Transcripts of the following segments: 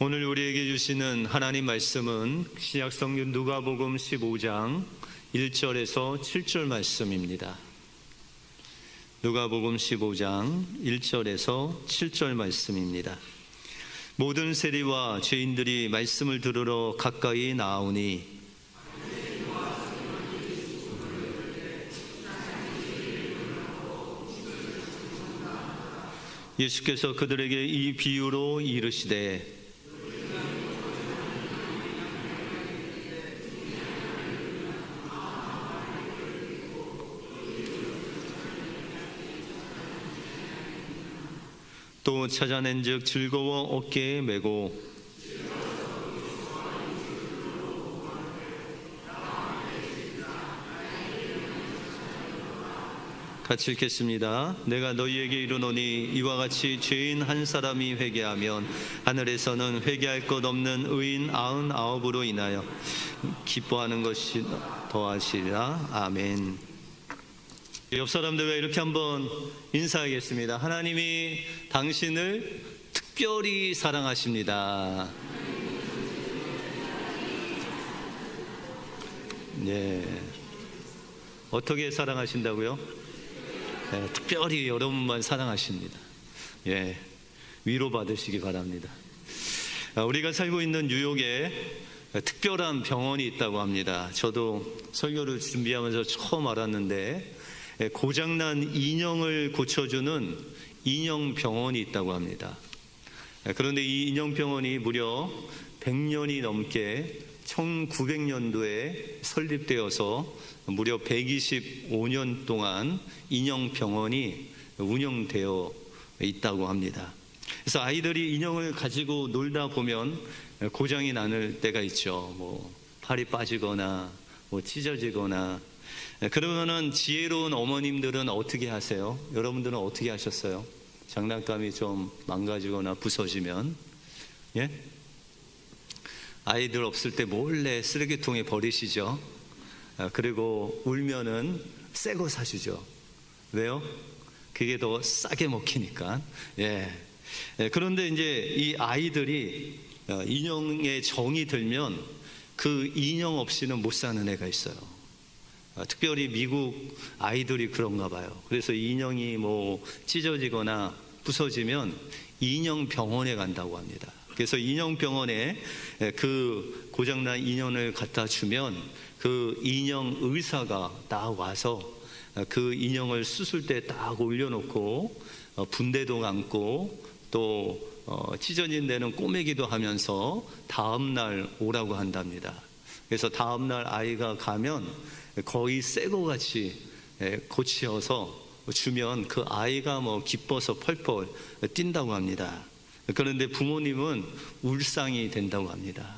오늘 우리에게 주시는 하나님 말씀은 신약성경 누가복음 15장 1절에서 7절 말씀입니다. 누가복음 15장 1절에서 7절 말씀입니다. 모든 세리와 죄인들이 말씀을 들으러 가까이 나오니 예수께서 그들에게 이 비유로 이르시되 또 찾아낸즉 즐거워 어깨에 메고 같이 읽겠습니다. 내가 너희에게 이르노니 이와 같이 죄인 한 사람이 회개하면 하늘에서는 회개할 것 없는 의인 99으로 인하여 기뻐하는 것이 더하시리라. 아멘. 옆 사람들과 이렇게 한번 인사하겠습니다. 하나님이 당신을 특별히 사랑하십니다. 네. 어떻게 사랑하신다고요? 네, 특별히 여러분만 사랑하십니다. 예, 위로받으시기 바랍니다. 우리가 살고 있는 뉴욕에 특별한 병원이 있다고 합니다. 저도 설교를 준비하면서 처음 알았는데 고장난 인형을 고쳐주는 인형병원이 있다고 합니다. 그런데 이 인형병원이 무려 100년이 넘게 1900년도에 설립되어서 무려 125년 동안 인형병원이 운영되어 있다고 합니다. 그래서 아이들이 인형을 가지고 놀다 보면 고장이 나는 때가 있죠. 뭐 팔이 빠지거나 뭐 찢어지거나. 그러면은 지혜로운 어머님들은 어떻게 하세요? 여러분들은 어떻게 하셨어요? 장난감이 좀 망가지거나 부서지면, 예? 아이들 없을 때 몰래 쓰레기통에 버리시죠. 그리고 울면은 새 거 사주죠. 왜요? 그게 더 싸게 먹히니까. 예. 그런데 이제 이 아이들이 인형에 정이 들면 그 인형 없이는 못 사는 애가 있어요. 특별히 미국 아이들이 그런가 봐요. 그래서 인형이 뭐 찢어지거나 부서지면 인형 병원에 간다고 합니다. 그래서 인형 병원에 그 고장난 인형을 갖다 주면 그 인형 의사가 딱 와서 그 인형을 수술대에 딱 올려놓고 분대도 감고 또 찢어진 데는 꼬매기도 하면서 다음날 오라고 한답니다. 그래서 다음날 아이가 가면 거의 새거 같이 고치어서 주면 그 아이가 뭐 기뻐서 펄펄 뛴다고 합니다. 그런데 부모님은 울상이 된다고 합니다.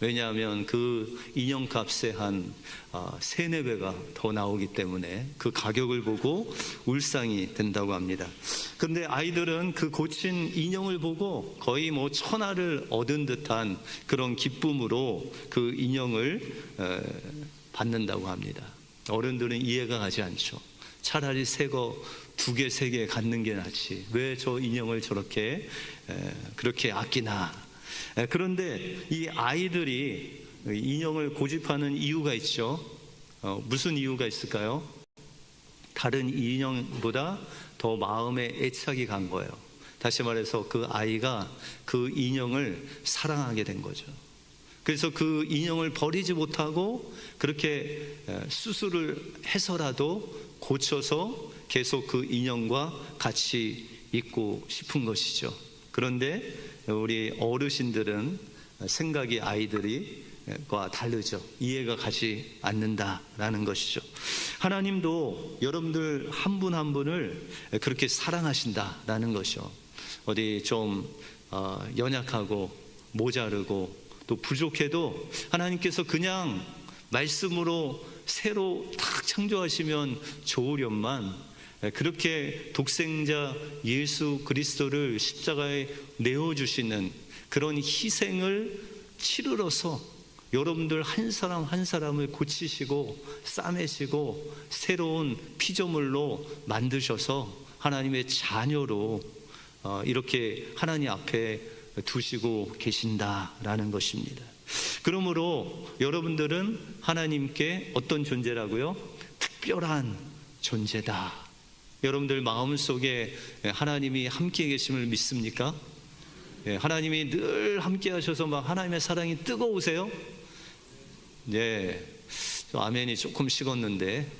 왜냐하면 그 인형값에 한 3-4배가 더 나오기 때문에 그 가격을 보고 울상이 된다고 합니다. 그런데 아이들은 그 고친 인형을 보고 거의 뭐 천하를 얻은 듯한 그런 기쁨으로 그 인형을 받는다고 합니다. 어른들은 이해가 가지 않죠. 차라리 새거 2개, 3개 갖는 게 낫지. 왜 저 인형을 저렇게 그렇게 아끼나. 그런데 이 아이들이 인형을 고집하는 이유가 있죠. 무슨 이유가 있을까요? 다른 인형보다 더 마음에 애착이 간 거예요. 다시 말해서 그 아이가 그 인형을 사랑하게 된 거죠. 그래서 그 인형을 버리지 못하고 그렇게 수술을 해서라도 고쳐서 계속 그 인형과 같이 있고 싶은 것이죠. 그런데 우리 어르신들은 생각이 아이들과 다르죠. 이해가 가지 않는다라는 것이죠. 하나님도 여러분들 한 분 한 분을 그렇게 사랑하신다라는 것이죠. 어디 좀 연약하고 모자르고 또 부족해도 하나님께서 그냥 말씀으로 새로 딱 창조하시면 좋으련만 그렇게 독생자 예수 그리스도를 십자가에 내어주시는 그런 희생을 치르러서 여러분들 한 사람 한 사람을 고치시고 싸매시고 새로운 피조물로 만드셔서 하나님의 자녀로 이렇게 하나님 앞에 두시고 계신다라는 것입니다. 그러므로 여러분들은 하나님께 어떤 존재라고요? 특별한 존재다. 여러분들 마음속에 하나님이 함께 계심을 믿습니까? 하나님이 늘 함께 하셔서 막 하나님의 사랑이 뜨거우세요? 아멘이 조금 식었는데,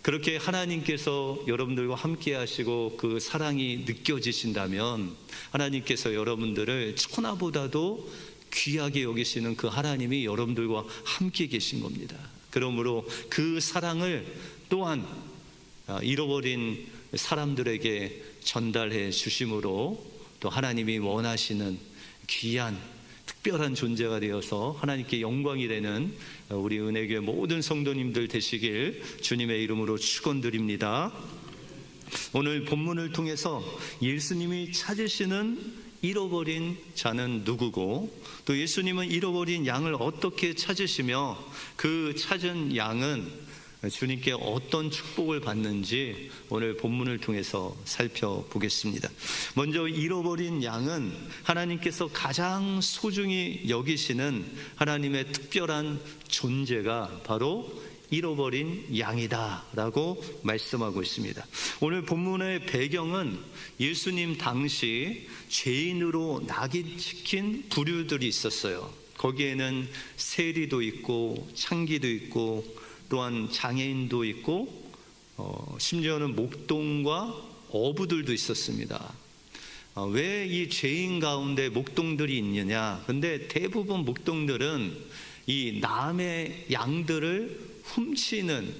그렇게 하나님께서 여러분들과 함께 하시고 그 사랑이 느껴지신다면 하나님께서 여러분들을 천하보다도 귀하게 여기시는 그 하나님이 여러분들과 함께 계신 겁니다. 그러므로 그 사랑을 또한 잃어버린 사람들에게 전달해 주심으로 또 하나님이 원하시는 귀한 특별한 존재가 되어서 하나님께 영광이 되는 우리 은혜교회 모든 성도님들 되시길 주님의 이름으로 축원드립니다. 오늘 본문을 통해서 예수님이 찾으시는 잃어버린 자는 누구고, 또 예수님은 잃어버린 양을 어떻게 찾으시며 그 찾은 양은 주님께 어떤 축복을 받는지 오늘 본문을 통해서 살펴보겠습니다. 먼저 잃어버린 양은 하나님께서 가장 소중히 여기시는 하나님의 특별한 존재가 바로 잃어버린 양이다 라고 말씀하고 있습니다. 오늘 본문의 배경은 예수님 당시 죄인으로 낙인찍힌 부류들이 있었어요. 거기에는 세리도 있고 창기도 있고 또한 장애인도 있고 심지어는 목동과 어부들도 있었습니다. 왜 이 죄인 가운데 목동들이 있느냐? 근데 대부분 목동들은 이 남의 양들을 훔치는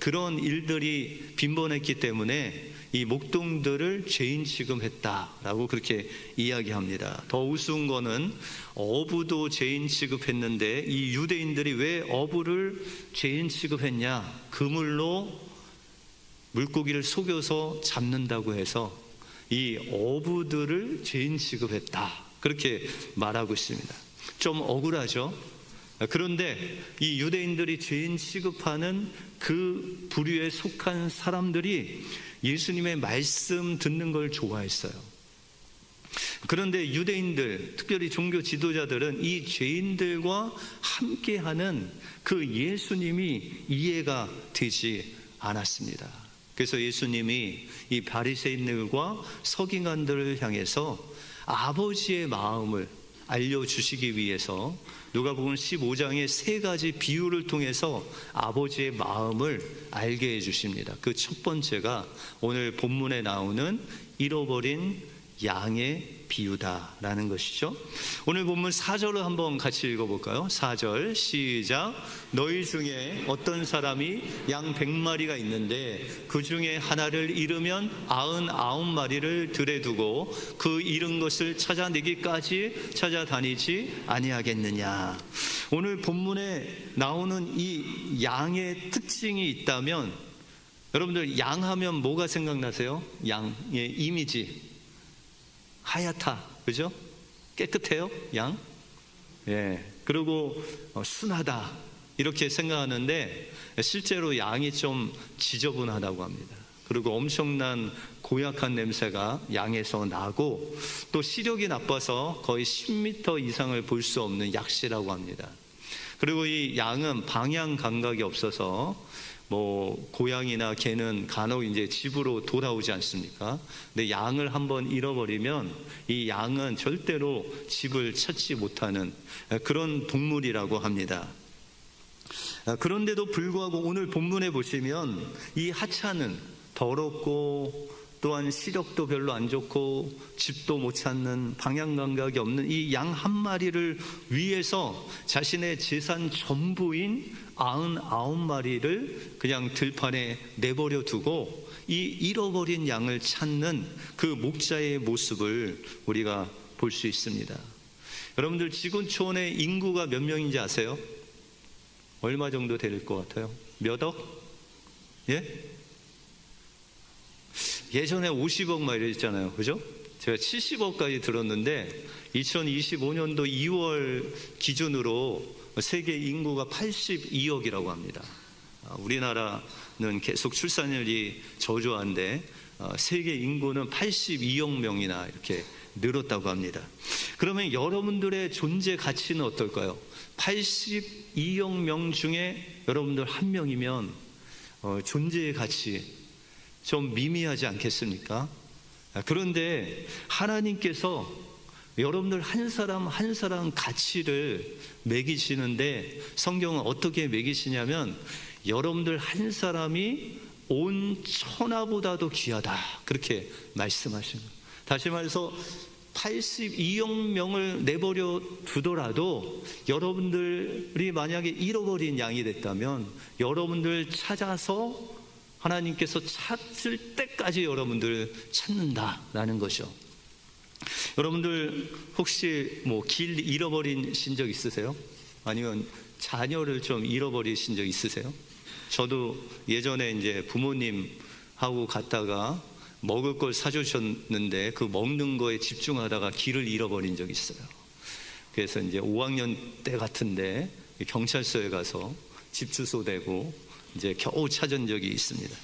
그런 일들이 빈번했기 때문에 이 목동들을 죄인 취급했다라고 그렇게 이야기합니다. 더 우스운 거는 어부도 죄인 취급했는데 이 유대인들이 왜 어부를 죄인 취급했냐? 그물로 물고기를 속여서 잡는다고 해서 이 어부들을 죄인 취급했다, 그렇게 말하고 있습니다. 좀 억울하죠? 그런데 이 유대인들이 죄인 취급하는 그 부류에 속한 사람들이 예수님의 말씀 듣는 걸 좋아했어요. 그런데 유대인들, 특별히 종교 지도자들은 이 죄인들과 함께하는 그 예수님이 이해가 되지 않았습니다. 그래서 예수님이 이 바리새인들과 서기관들을 향해서 아버지의 마음을 알려주시기 위해서 누가복음 15장의 세 가지 비유를 통해서 아버지의 마음을 알게 해주십니다. 그 첫 번째가 오늘 본문에 나오는 잃어버린 양의 비유다라는 것이죠. 오늘 본문 4절을 한번 같이 읽어볼까요? 4절 시작. 너희 중에 어떤 사람이 양 100마리가 있는데 그 중에 하나를 잃으면 99마리를 들에 두고 그 잃은 것을 찾아내기까지 찾아다니지 아니하겠느냐. 오늘 본문에 나오는 이 양의 특징이 있다면, 여러분들 양 하면 뭐가 생각나세요? 양의 이미지 하얗다, 그죠? 깨끗해요, 양? 그리고 순하다 이렇게 생각하는데 실제로 양이 좀 지저분하다고 합니다. 그리고 엄청난 고약한 냄새가 양에서 나고 또 시력이 나빠서 거의 10m 이상을 볼 수 없는 약시라고 합니다. 그리고 이 양은 방향 감각이 없어서 고양이나 개는 간혹 이제 집으로 돌아오지 않습니까? 근데 양을 한번 잃어버리면 이 양은 절대로 집을 찾지 못하는 그런 동물이라고 합니다. 그런데도 불구하고 오늘 본문에 보시면 이 하찮은, 더럽고 또한 시력도 별로 안 좋고 집도 못 찾는, 방향 감각이 없는 이 양 한 마리를 위해서 자신의 재산 전부인 99마리를 그냥 들판에 내버려 두고 이 잃어버린 양을 찾는 그 목자의 모습을 우리가 볼 수 있습니다. 여러분들 지구촌의 인구가 몇 명인지 아세요? 얼마 정도 될 것 같아요? 몇 억? 예전에 50억 막 이랬잖아요, 그죠? 제가 70억까지 들었는데 2025년도 2월 기준으로 세계 인구가 82억이라고 합니다. 우리나라는 계속 출산율이 저조한데 세계 인구는 82억 명이나 이렇게 늘었다고 합니다. 그러면 여러분들의 존재 가치는 어떨까요? 82억 명 중에 여러분들 한 명이면 존재의 가치 좀 미미하지 않겠습니까? 그런데 하나님께서 여러분들 한 사람 한 사람 가치를 매기시는데, 성경은 어떻게 매기시냐면 여러분들 한 사람이 온 천하보다도 귀하다, 그렇게 말씀하십니다. 다시 말해서 82억 명을 내버려 두더라도 여러분들이 만약에 잃어버린 양이 됐다면 여러분들 찾아서 하나님께서 찾을 때까지 여러분들 찾는다라는 거죠. 여러분들 혹시 길 잃어버리신 적 있으세요? 아니면 자녀를 좀 잃어버리신 적 있으세요? 저도 예전에 이제 부모님하고 갔다가 먹을 걸 사주셨는데 그 먹는 거에 집중하다가 길을 잃어버린 적이 있어요. 그래서 이제 5학년 때 같은데 경찰서에 가서 집 주소 대고 이제 겨우 찾은 적이 있습니다.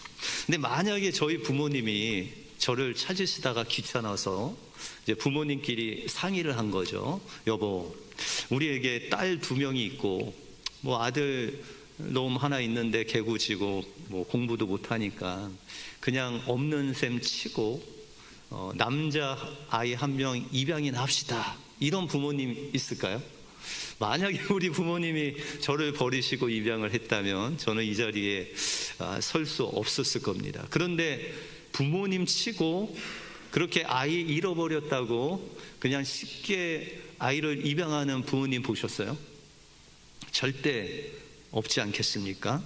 근데 만약에 저희 부모님이 저를 찾으시다가 귀찮아서 이제 부모님끼리 상의를 한 거죠. 여보, 우리에게 딸 2명이 있고 아들 놈 하나 있는데 개구지고 공부도 못하니까 그냥 없는 셈 치고 남자 아이 1명 입양이나 합시다. 이런 부모님 있을까요? 만약에 우리 부모님이 저를 버리시고 입양을 했다면 저는 이 자리에 설 수 없었을 겁니다. 그런데 부모님 치고 그렇게 아이 잃어버렸다고 그냥 쉽게 아이를 입양하는 부모님 보셨어요? 절대 없지 않겠습니까?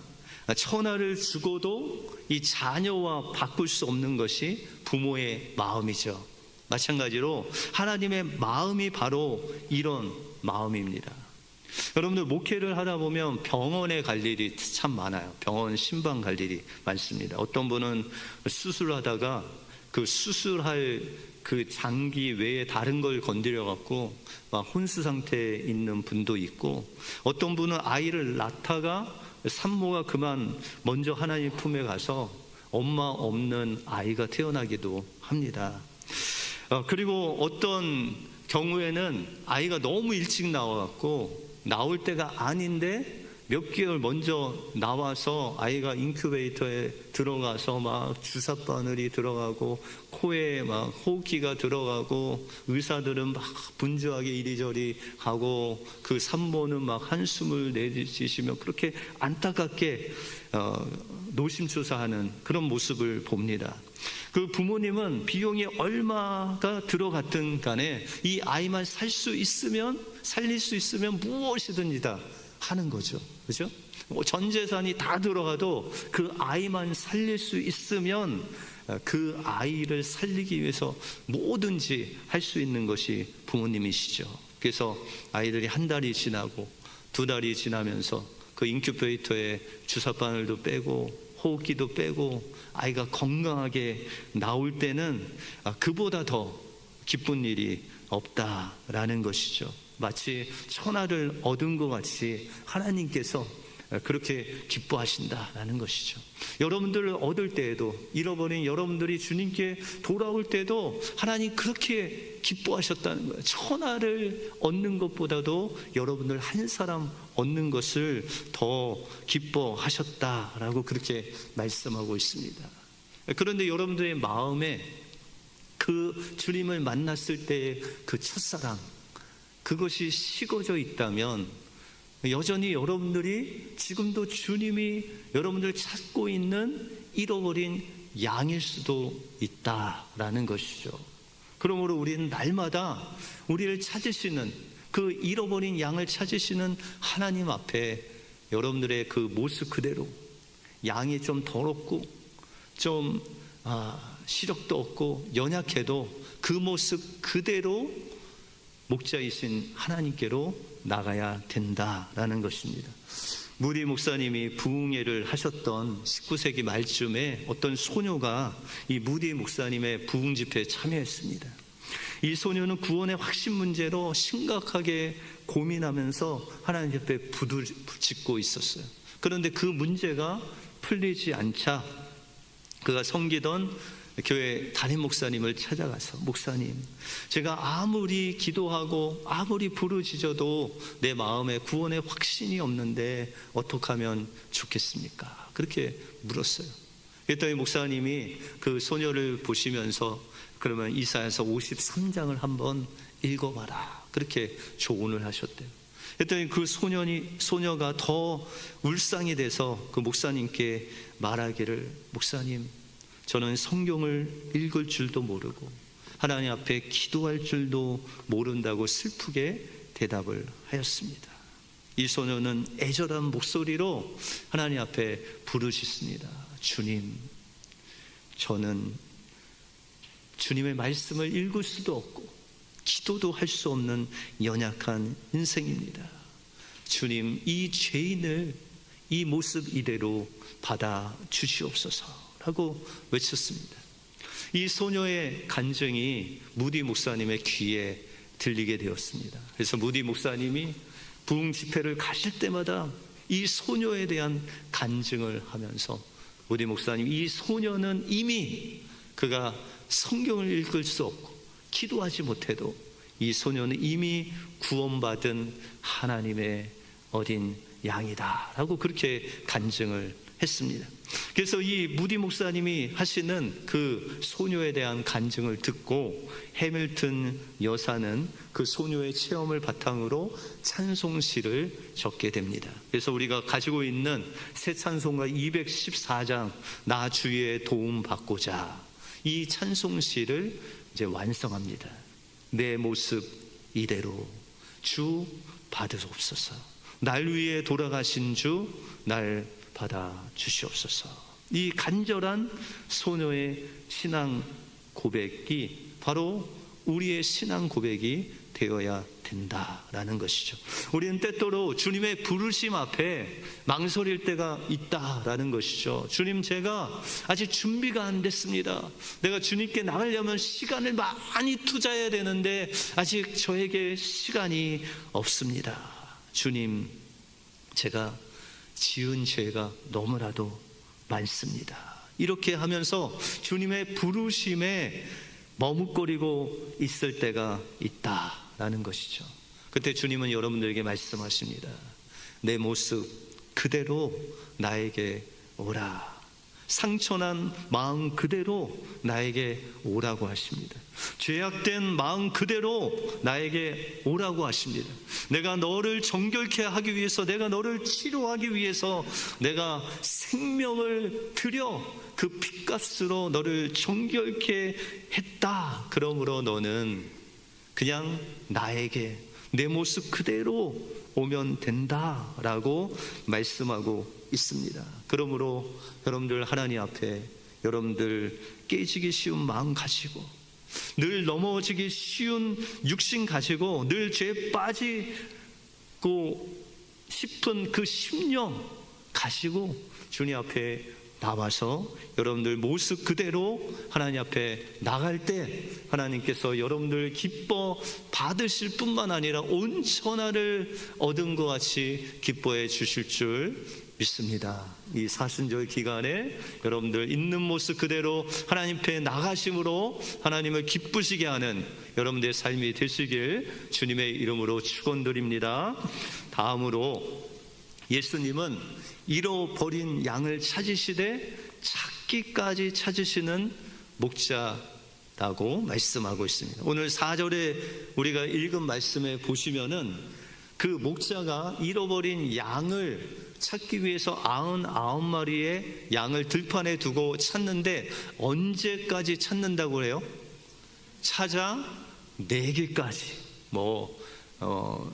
천하를 주고도 이 자녀와 바꿀 수 없는 것이 부모의 마음이죠. 마찬가지로 하나님의 마음이 바로 이런 마음입니다. 여러분들 목회를 하다 보면 병원에 갈 일이 참 많아요. 병원 신방 갈 일이 많습니다. 어떤 분은 수술하다가 그 수술할 그 장기 외에 다른 걸 건드려 갖고 막 혼수 상태에 있는 분도 있고, 어떤 분은 아이를 낳다가 산모가 그만 먼저 하나님 품에 가서 엄마 없는 아이가 태어나기도 합니다. 그리고 어떤 경우에는 아이가 너무 일찍 나와갖고 나올 때가 아닌데 몇 개월 먼저 나와서 아이가 인큐베이터에 들어가서 막 주사 바늘이 들어가고 코에 막 호흡기가 들어가고 의사들은 막 분주하게 이리저리 가고 그 산모는 막 한숨을 내쉬시며 그렇게 안타깝게 노심초사하는 그런 모습을 봅니다. 그 부모님은 비용이 얼마가 들어갔든 간에 이 아이만 살릴 수 있으면 무엇이든지 다 하는 거죠. 그죠? 전 재산이 다 들어가도 그 아이만 살릴 수 있으면 그 아이를 살리기 위해서 뭐든지 할 수 있는 것이 부모님이시죠. 그래서 아이들이 1달이 지나고 2달이 지나면서 그 인큐베이터에 주사바늘도 빼고 호흡기도 빼고 아이가 건강하게 나올 때는 그보다 더 기쁜 일이 없다라는 것이죠. 마치 천하를 얻은 것 같이 하나님께서 그렇게 기뻐하신다라는 것이죠. 여러분들을 얻을 때에도, 잃어버린 여러분들이 주님께 돌아올 때도 하나님 그렇게 기뻐하셨다는 거예요. 천하를 얻는 것보다도 여러분들 한 사람 얻는 것을 더 기뻐하셨다라고 그렇게 말씀하고 있습니다. 그런데 여러분들의 마음에 그 주님을 만났을 때의 그 첫사랑, 그것이 식어져 있다면 여전히 여러분들이 지금도 주님이 여러분들 찾고 있는 잃어버린 양일 수도 있다라는 것이죠. 그러므로 우리는 날마다 우리를 찾으시는, 그 잃어버린 양을 찾으시는 하나님 앞에 여러분들의 그 모습 그대로, 양이 좀 더럽고 좀 시력도 없고 연약해도 그 모습 그대로 목자이신 하나님께로 나가야 된다라는 것입니다. 무디 목사님이 부흥회를 하셨던 19세기 말쯤에 어떤 소녀가 이 무디 목사님의 부흥 집회에 참여했습니다. 이 소녀는 구원의 확신 문제로 심각하게 고민하면서 하나님 옆에 부두짓고 있었어요. 그런데 그 문제가 풀리지 않자 그가 섬기던 교회 담임 목사님을 찾아가서, 목사님, 제가 아무리 기도하고 아무리 부르짖어도 내 마음에 구원의 확신이 없는데 어떻게 하면 좋겠습니까? 그렇게 물었어요. 그랬더니 목사님이 그 소녀를 보시면서, 그러면 이사야서 53장을 한번 읽어봐라, 그렇게 조언을 하셨대요. 그랬더니 그 소녀가 더 울상이 돼서 그 목사님께 말하기를, 목사님, 저는 성경을 읽을 줄도 모르고 하나님 앞에 기도할 줄도 모른다고 슬프게 대답을 하였습니다. 이 소녀는 애절한 목소리로 하나님 앞에 부르짖습니다. 주님, 저는 주님의 말씀을 읽을 수도 없고 기도도 할 수 없는 연약한 인생입니다. 주님, 이 죄인을 이 모습 이대로 받아 주시옵소서 라고 외쳤습니다. 이 소녀의 간증이 무디 목사님의 귀에 들리게 되었습니다. 그래서 무디 목사님이 부흥 집회를 가실 때마다 이 소녀에 대한 간증을 하면서, 무디 목사님, 이 소녀는 이미 그가 성경을 읽을 수 없고 기도하지 못해도 이 소녀는 이미 구원받은 하나님의 어린 양이다 라고 그렇게 간증을 했습니다. 그래서 이 무디 목사님이 하시는 그 소녀에 대한 간증을 듣고 해밀턴 여사는 그 소녀의 체험을 바탕으로 찬송시를 적게 됩니다. 그래서 우리가 가지고 있는 새 찬송가 214장 나 주의 도움 받고자, 이 찬송시를 이제 완성합니다. 내 모습 이대로 주 받으옵소서, 날 위해 돌아가신 주 날 받아 주시옵소서. 이 간절한 소녀의 신앙 고백이 바로 우리의 신앙 고백이 되어야 된다라는 것이죠. 우리는 때때로 주님의 부르심 앞에 망설일 때가 있다라는 것이죠. 주님, 제가 아직 준비가 안 됐습니다. 내가 주님께 나가려면 시간을 많이 투자해야 되는데 아직 저에게 시간이 없습니다. 주님, 제가 지은 죄가 너무나도 많습니다. 이렇게 하면서 주님의 부르심에 머뭇거리고 있을 때가 있다라는 것이죠. 그때 주님은 여러분들에게 말씀하십니다. 내 모습 그대로 나에게 오라. 상처난 마음 그대로 나에게 오라고 하십니다. 죄악된 마음 그대로 나에게 오라고 하십니다. 내가 너를 정결케 하기 위해서, 내가 너를 치료하기 위해서 내가 생명을 들여 그 핏값으로 너를 정결케 했다. 그러므로 너는 그냥 나에게 내 모습 그대로 오면 된다라고 말씀하고 있습니다. 그러므로 여러분들 하나님 앞에, 여러분들 깨지기 쉬운 마음 가지고, 늘 넘어지기 쉬운 육신 가지고, 늘 죄에 빠지고 싶은 그 심령 가지고 주님 앞에 나와서 여러분들 모습 그대로 하나님 앞에 나갈 때 하나님께서 여러분들 기뻐 받으실 뿐만 아니라 온 천하를 얻은 것 같이 기뻐해 주실 줄 믿습니다. 이 사순절 기간에 여러분들 있는 모습 그대로 하나님 앞에 나가심으로 하나님을 기쁘시게 하는 여러분들의 삶이 되시길 주님의 이름으로 축원드립니다. 다음으로 예수님은 잃어버린 양을 찾으시되 찾기까지 찾으시는 목자라고 말씀하고 있습니다. 오늘 4절에 우리가 읽은 말씀에 보시면은 그 목자가 잃어버린 양을 찾기 위해서 99마리의 양을 들판에 두고 찾는데 언제까지 찾는다고 해요? 찾아 내기까지,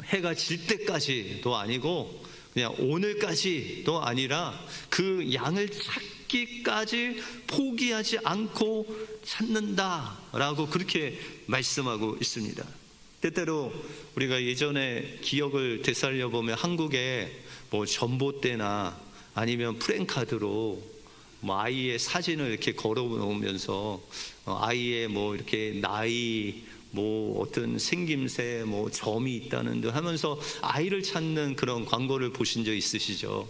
해가 질 때까지도 아니고 그냥 오늘까지도 아니라 그 양을 찾기까지 포기하지 않고 찾는다라고 그렇게 말씀하고 있습니다. 때때로 우리가 예전에 기억을 되살려 보면 한국에 전봇대나 아니면 프랭카드로 아이의 사진을 이렇게 걸어 놓으면서 아이의 이렇게 나이, 어떤 생김새, 점이 있다는 듯 하면서 아이를 찾는 그런 광고를 보신 적 있으시죠?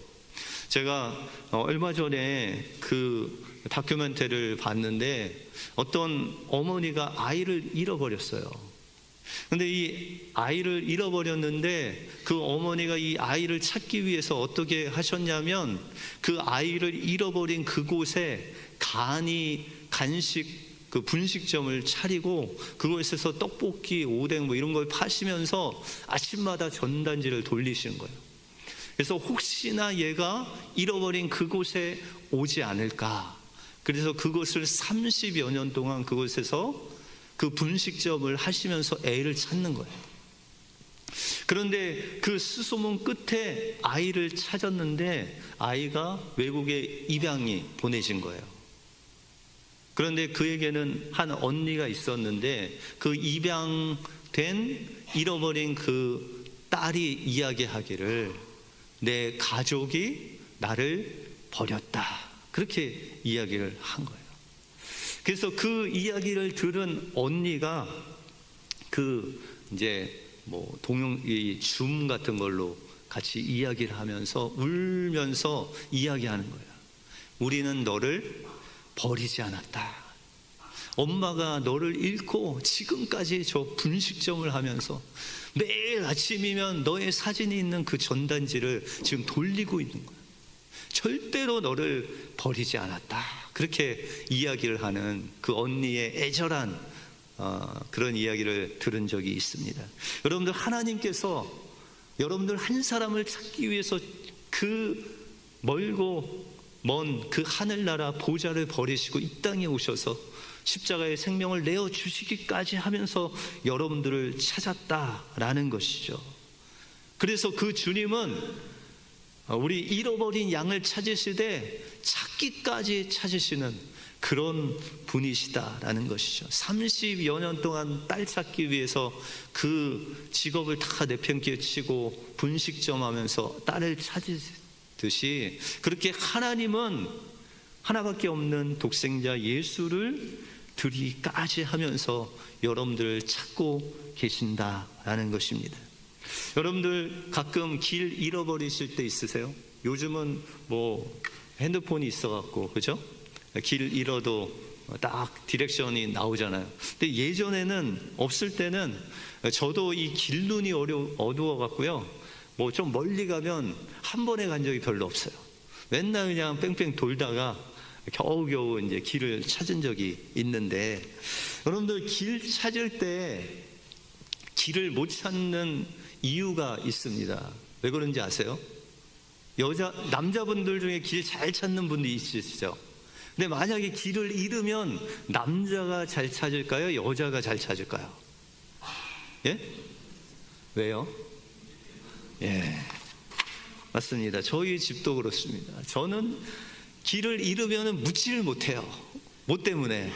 제가 얼마 전에 그 다큐멘터리를 봤는데 어떤 어머니가 아이를 잃어버렸어요. 근데 이 아이를 잃어버렸는데 그 어머니가 이 아이를 찾기 위해서 어떻게 하셨냐면 그 아이를 잃어버린 그곳에 간식 그 분식점을 차리고 그곳에서 떡볶이, 오뎅 뭐 이런 걸 파시면서 아침마다 전단지를 돌리시는 거예요. 그래서 혹시나 얘가 잃어버린 그곳에 오지 않을까. 그래서 그곳을 30여 년 동안 그곳에서 그 분식점을 하시면서 애를 찾는 거예요. 그런데 그 수소문 끝에 아이를 찾았는데 아이가 외국에 입양이 보내진 거예요. 그런데 그에게는 한 언니가 있었는데 그 입양된 잃어버린 그 딸이 이야기하기를 내 가족이 나를 버렸다. 그렇게 이야기를 한 거예요. 그래서 그 이야기를 들은 언니가 그 이제 뭐 줌 같은 걸로 같이 이야기를 하면서 울면서 이야기하는 거예요. 우리는 너를 버리지 않았다. 엄마가 너를 잃고 지금까지 저 분식점을 하면서 매일 아침이면 너의 사진이 있는 그 전단지를 지금 돌리고 있는 거야. 절대로 너를 버리지 않았다. 그렇게 이야기를 하는 그 언니의 애절한 그런 이야기를 들은 적이 있습니다. 여러분들, 하나님께서 여러분들 한 사람을 찾기 위해서 그 멀고 먼 그 하늘나라 보좌를 버리시고 이 땅에 오셔서 십자가의 생명을 내어주시기까지 하면서 여러분들을 찾았다라는 것이죠. 그래서 그 주님은 우리 잃어버린 양을 찾으시되 찾기까지 찾으시는 그런 분이시다라는 것이죠. 30여 년 동안 딸 찾기 위해서 그 직업을 다 내팽개치고 분식점 하면서 딸을 찾으듯이 그렇게 하나님은 하나밖에 없는 독생자 예수를 드리기까지 하면서 여러분들을 찾고 계신다라는 것입니다. 여러분들 가끔 길 잃어버리실 때 있으세요? 요즘은 뭐 핸드폰이 있어갖고 그죠? 길 잃어도 딱 디렉션이 나오잖아요. 근데 예전에는 없을 때는 저도 이 길눈이 어두워갖고요, 뭐 좀 멀리 가면 한 번에 간 적이 별로 없어요. 맨날 그냥 뺑뺑 돌다가 겨우겨우 이제 길을 찾은 적이 있는데, 여러분들 길 찾을 때 길을 못 찾는 이유가 있습니다. 왜 그런지 아세요? 남자분들 중에 길 잘 찾는 분들이 있으시죠? 근데 만약에 길을 잃으면 남자가 잘 찾을까요? 여자가 잘 찾을까요? 예? 왜요? 예, 맞습니다. 저희 집도 그렇습니다. 저는 길을 잃으면 묻지를 못해요. 뭐 때문에?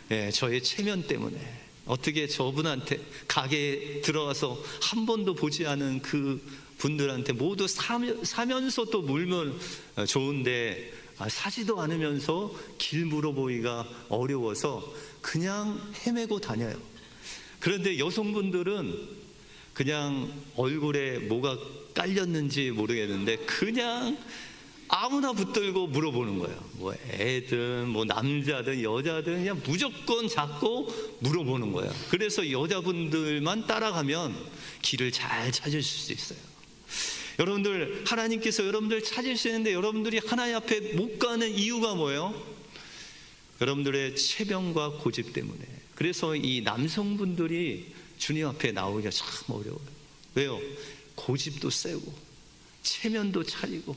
예, 저의 체면 때문에. 어떻게 저분한테 가게에 들어가서 한 번도 보지 않은 그 분들한테 모두 사면서 또 물면 좋은데 사지도 않으면서 길 물어보기가 어려워서 그냥 헤매고 다녀요. 그런데 여성분들은 그냥 얼굴에 뭐가 깔렸는지 모르겠는데 그냥 아무나 붙들고 물어보는 거예요. 뭐 애든 뭐 남자든 여자든 그냥 무조건 잡고 물어보는 거예요. 그래서 여자분들만 따라가면 길을 잘 찾으실 수 있어요. 여러분들, 하나님께서 여러분들 찾으시는데 여러분들이 하나님 앞에 못 가는 이유가 뭐예요? 여러분들의 체면과 고집 때문에. 그래서 이 남성분들이 주님 앞에 나오기가 참 어려워요. 왜요? 고집도 세고 체면도 차리고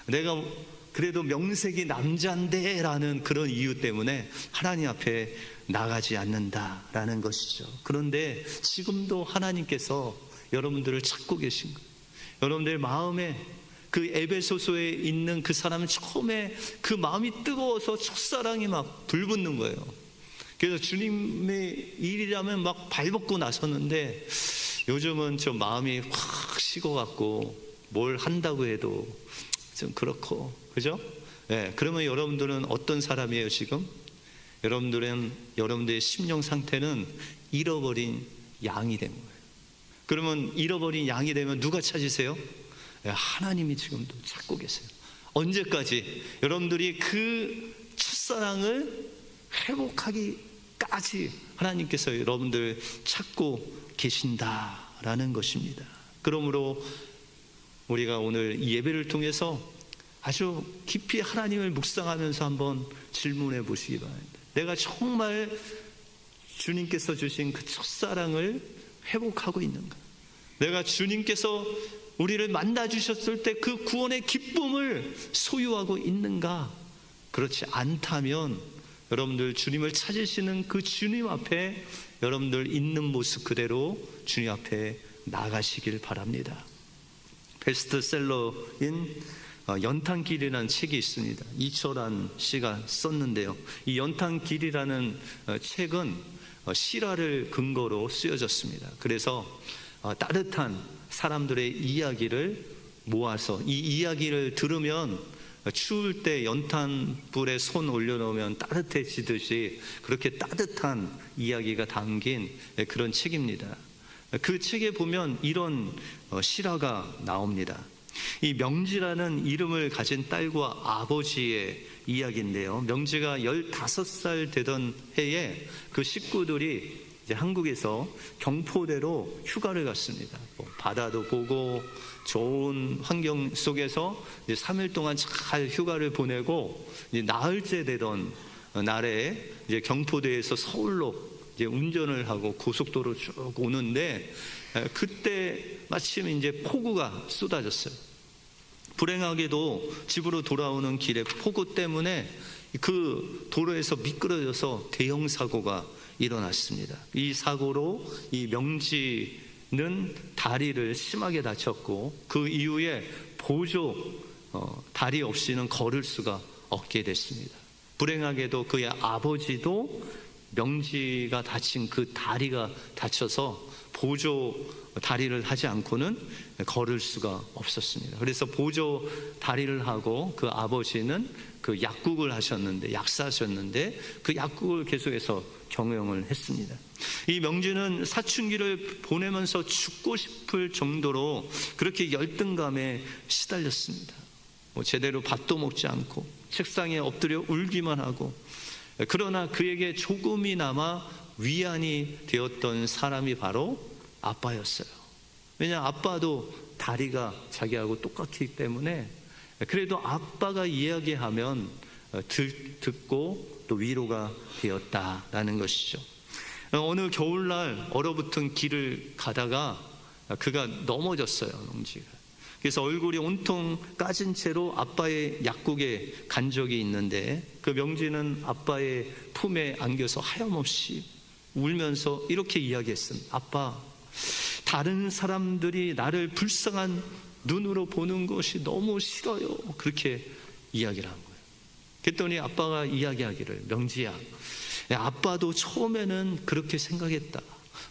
내가 그래도 명색이 남자인데 라는 그런 이유 때문에 하나님 앞에 나가지 않는다라는 것이죠. 그런데 지금도 하나님께서 여러분들을 찾고 계신 거예요. 여러분들 마음에 그 에베소서에 있는 그 사람은 처음에 그 마음이 뜨거워서 첫사랑이 막 불붙는 거예요. 그래서 주님의 일이라면 막 발벗고 나섰는데 요즘은 좀 마음이 확 식어갖고 뭘 한다고 해도 좀 그렇고, 그죠? 네, 그러면 여러분들은 어떤 사람이에요 지금? 여러분들의 심령 상태는 잃어버린 양이 된 거예요. 그러면 잃어버린 양이 되면 누가 찾으세요? 네, 하나님이 지금도 찾고 계세요. 언제까지? 여러분들이 그 첫사랑을 회복하기까지 하나님께서 여러분들 찾고 계신다라는 것입니다. 그러므로 우리가 오늘 이 예배를 통해서 아주 깊이 하나님을 묵상하면서 한번 질문해 보시기 바랍니다. 내가 정말 주님께서 주신 그 첫사랑을 회복하고 있는가? 내가 주님께서 우리를 만나 주셨을 때 그 구원의 기쁨을 소유하고 있는가? 그렇지 않다면 여러분들 주님을 찾으시는 그 주님 앞에 여러분들 있는 모습 그대로 주님 앞에 나가시길 바랍니다. 베스트셀러인 연탄길이라는 책이 있습니다. 이철환 씨가 썼는데요, 이 연탄길이라는 책은 실화를 근거로 쓰여졌습니다. 그래서 따뜻한 사람들의 이야기를 모아서 이 이야기를 들으면 추울 때 연탄불에 손 올려놓으면 따뜻해지듯이 그렇게 따뜻한 이야기가 담긴 그런 책입니다. 그 책에 보면 이런 실화가 나옵니다. 이 명지라는 이름을 가진 딸과 아버지의 이야기인데요, 명지가 15살 되던 해에 그 식구들이 이제 한국에서 경포대로 휴가를 갔습니다. 바다도 보고 좋은 환경 속에서 이제 3일 동안 잘 휴가를 보내고 이제 나흘째 되던 날에 이제 경포대에서 서울로 이제 운전을 하고 고속도로 쭉 오는데 그때 마침 이제 폭우가 쏟아졌어요. 불행하게도 집으로 돌아오는 길에 폭우 때문에 그 도로에서 미끄러져서 대형 사고가 일어났습니다. 이 사고로 이 명지는 다리를 심하게 다쳤고 그 이후에 보조 다리 없이는 걸을 수가 없게 됐습니다. 불행하게도 그의 아버지도 명지가 다친 그 다리가 다쳐서 보조 다리를 하지 않고는 걸을 수가 없었습니다. 그래서 보조 다리를 하고 그 아버지는 그 약국을 하셨는데, 약사하셨는데 그 약국을 계속해서 경영을 했습니다. 이 명지는 사춘기를 보내면서 죽고 싶을 정도로 그렇게 열등감에 시달렸습니다. 제대로 밥도 먹지 않고 책상에 엎드려 울기만 하고, 그러나 그에게 조금이나마 위안이 되었던 사람이 바로 아빠였어요. 왜냐하면 아빠도 다리가 자기하고 똑같기 때문에 그래도 아빠가 이야기하면 듣고 또 위로가 되었다라는 것이죠. 어느 겨울날 얼어붙은 길을 가다가 그가 넘어졌어요, 명지가. 그래서 얼굴이 온통 까진 채로 아빠의 약국에 간 적이 있는데 그 명지는 아빠의 품에 안겨서 하염없이 울면서 이렇게 이야기했습니다. 아빠, 다른 사람들이 나를 불쌍한 눈으로 보는 것이 너무 싫어요. 그렇게 이야기를 한 거예요. 그랬더니 아빠가 이야기하기를, 명지야, 아빠도 처음에는 그렇게 생각했다.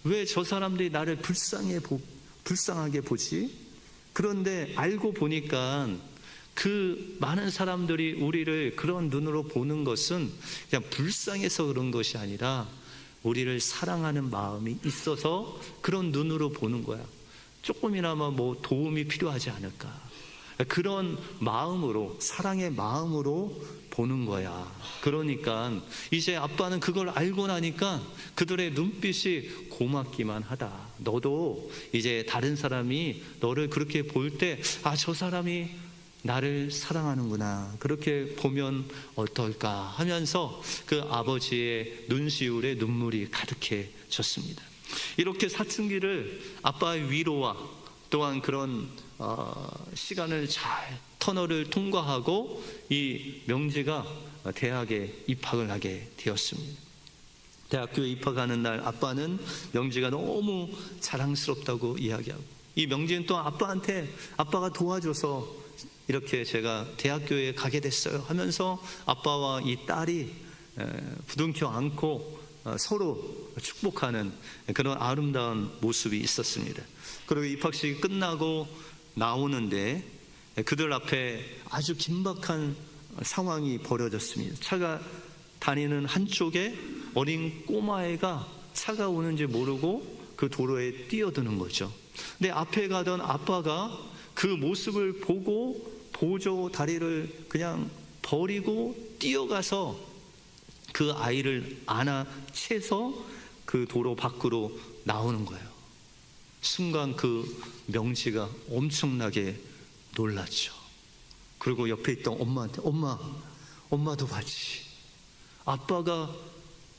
왜 저 사람들이 나를 불쌍하게 보지? 그런데 알고 보니까 그 많은 사람들이 우리를 그런 눈으로 보는 것은 그냥 불쌍해서 그런 것이 아니라 우리를 사랑하는 마음이 있어서 그런 눈으로 보는 거야. 조금이나마 뭐 도움이 필요하지 않을까, 그런 마음으로, 사랑의 마음으로 보는 거야. 그러니까 이제 아빠는 그걸 알고 나니까 그들의 눈빛이 고맙기만 하다. 너도 이제 다른 사람이 너를 그렇게 볼 때, 아, 저 사람이 나를 사랑하는구나, 그렇게 보면 어떨까 하면서 그 아버지의 눈시울에 눈물이 가득해졌습니다. 이렇게 사춘기를 아빠의 위로와 또한 그런 시간을 잘 터널을 통과하고 이 명지가 대학에 입학을 하게 되었습니다. 대학교에 입학하는 날 아빠는 명지가 너무 자랑스럽다고 이야기하고, 이 명지는 또 아빠한테 아빠가 도와줘서 이렇게 제가 대학교에 가게 됐어요 하면서 아빠와 이 딸이 부둥켜 안고 서로 축복하는 그런 아름다운 모습이 있었습니다. 그리고 입학식이 끝나고 나오는데 그들 앞에 아주 긴박한 상황이 벌어졌습니다. 차가 다니는 한쪽에 어린 꼬마애가 차가 오는지 모르고 그 도로에 뛰어드는 거죠. 근데 앞에 가던 아빠가 그 모습을 보고 보조 다리를 그냥 버리고 뛰어가서 그 아이를 안아 채서 그 도로 밖으로 나오는 거예요. 순간 그 명지가 엄청나게 놀랐죠. 그리고 옆에 있던 엄마한테, 엄마도 봤지. 아빠가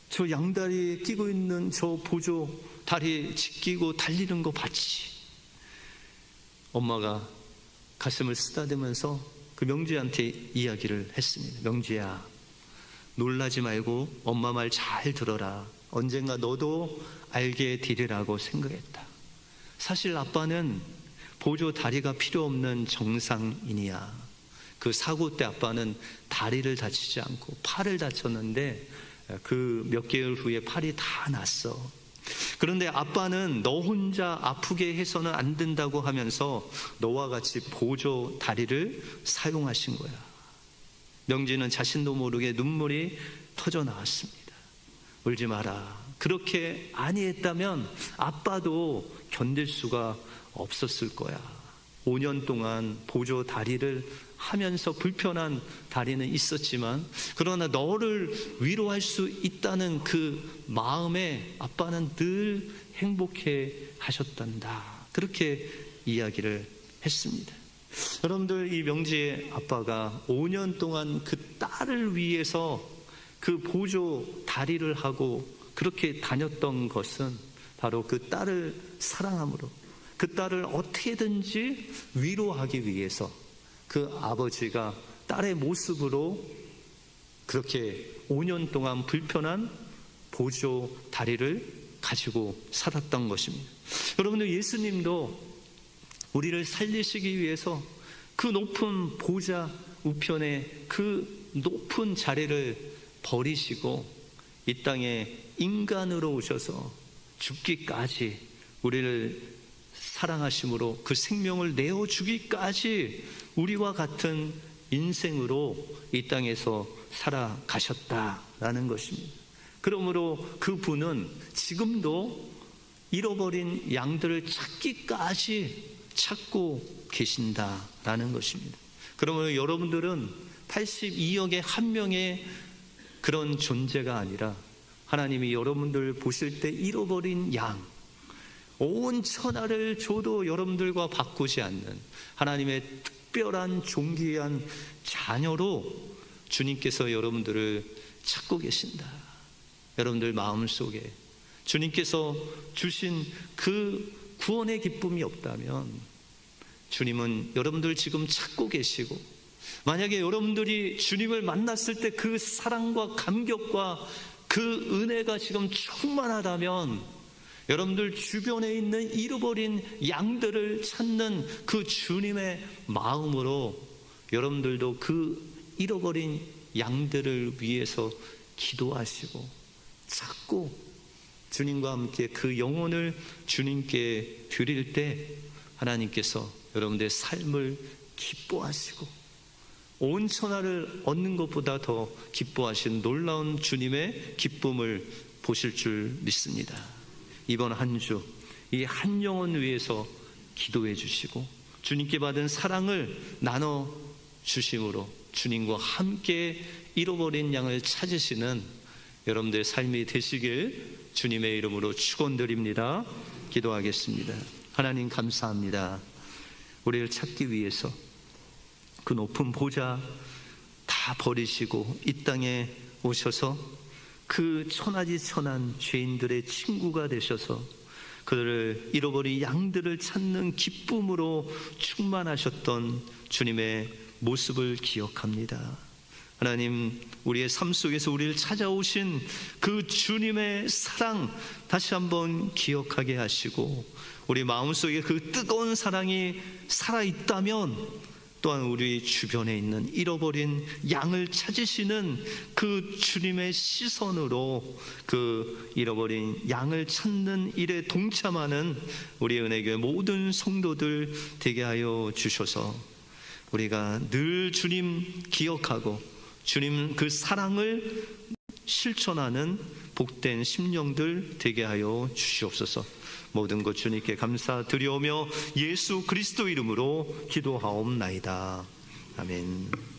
저 양다리에 끼고 있는 저 보조 다리 지키고 달리는 거 봤지. 엄마가 가슴을 쓰다듬으면서 그 명지한테 이야기를 했습니다. 명지야, 놀라지 말고 엄마 말 잘 들어라. 언젠가 너도 알게 되리라고 생각했다. 사실 아빠는 보조 다리가 필요 없는 정상인이야. 그 사고 때 아빠는 다리를 다치지 않고 팔을 다쳤는데 그 몇 개월 후에 팔이 다 났어. 그런데 아빠는 너 혼자 아프게 해서는 안 된다고 하면서 너와 같이 보조 다리를 사용하신 거야. 명지는 자신도 모르게 눈물이 터져 나왔습니다. 울지 마라. 그렇게 아니했다면 아빠도 견딜 수가 없었을 거야. 5년 동안 보조 다리를 하면서 불편한 다리는 있었지만, 그러나 너를 위로할 수 있다는 그 마음에 아빠는 늘 행복해 하셨단다. 그렇게 이야기를 했습니다. 여러분들, 이 명지의 아빠가 5년 동안 그 딸을 위해서 그 보조 다리를 하고 그렇게 다녔던 것은 바로 그 딸을 사랑함으로, 그 딸을 어떻게든지 위로하기 위해서 그 아버지가 딸의 모습으로 그렇게 5년 동안 불편한 보조 다리를 가지고 살았던 것입니다. 여러분들, 예수님도 우리를 살리시기 위해서 그 높은 보좌 우편에 그 높은 자리를 버리시고 이 땅에 인간으로 오셔서 죽기까지 우리를 사랑하심으로 그 생명을 내어주기까지 우리와 같은 인생으로 이 땅에서 살아가셨다라는 것입니다. 그러므로 그분은 지금도 잃어버린 양들을 찾기까지 찾고 계신다라는 것입니다. 그러므로 여러분들은 82억의 한 명의 그런 존재가 아니라 하나님이 여러분들 보실 때 잃어버린 양, 온 천하를 줘도 여러분들과 바꾸지 않는 하나님의 특별한 존귀한 자녀로 주님께서 여러분들을 찾고 계신다. 여러분들 마음속에 주님께서 주신 그 구원의 기쁨이 없다면 주님은 여러분들 지금 찾고 계시고, 만약에 여러분들이 주님을 만났을 때 그 사랑과 감격과 그 은혜가 지금 충만하다면 여러분들 주변에 있는 잃어버린 양들을 찾는 그 주님의 마음으로 여러분들도 그 잃어버린 양들을 위해서 기도하시고 찾고 주님과 함께 그 영혼을 주님께 드릴 때 하나님께서 여러분들의 삶을 기뻐하시고 온 천하를 얻는 것보다 더 기뻐하신 놀라운 주님의 기쁨을 보실 줄 믿습니다. 이번 한 주 이 한 영혼 위해서 기도해 주시고 주님께 받은 사랑을 나눠 주심으로 주님과 함께 잃어버린 양을 찾으시는 여러분들의 삶이 되시길 주님의 이름으로 축원드립니다. 기도하겠습니다. 하나님 감사합니다. 우리를 찾기 위해서 그 높은 보좌 다 버리시고 이 땅에 오셔서 그 천하지 천한 죄인들의 친구가 되셔서 그들을 잃어버린 양들을 찾는 기쁨으로 충만하셨던 주님의 모습을 기억합니다. 하나님, 우리의 삶 속에서 우리를 찾아오신 그 주님의 사랑 다시 한번 기억하게 하시고 우리 마음속에 그 뜨거운 사랑이 살아있다면 또한 우리 주변에 있는 잃어버린 양을 찾으시는 그 주님의 시선으로 그 잃어버린 양을 찾는 일에 동참하는 우리 은혜교회 모든 성도들 되게 하여 주셔서 우리가 늘 주님 기억하고 주님 그 사랑을 실천하는 복된 심령들 되게 하여 주시옵소서. 모든 것 주님께 감사드리오며 예수 그리스도 이름으로 기도하옵나이다. 아멘.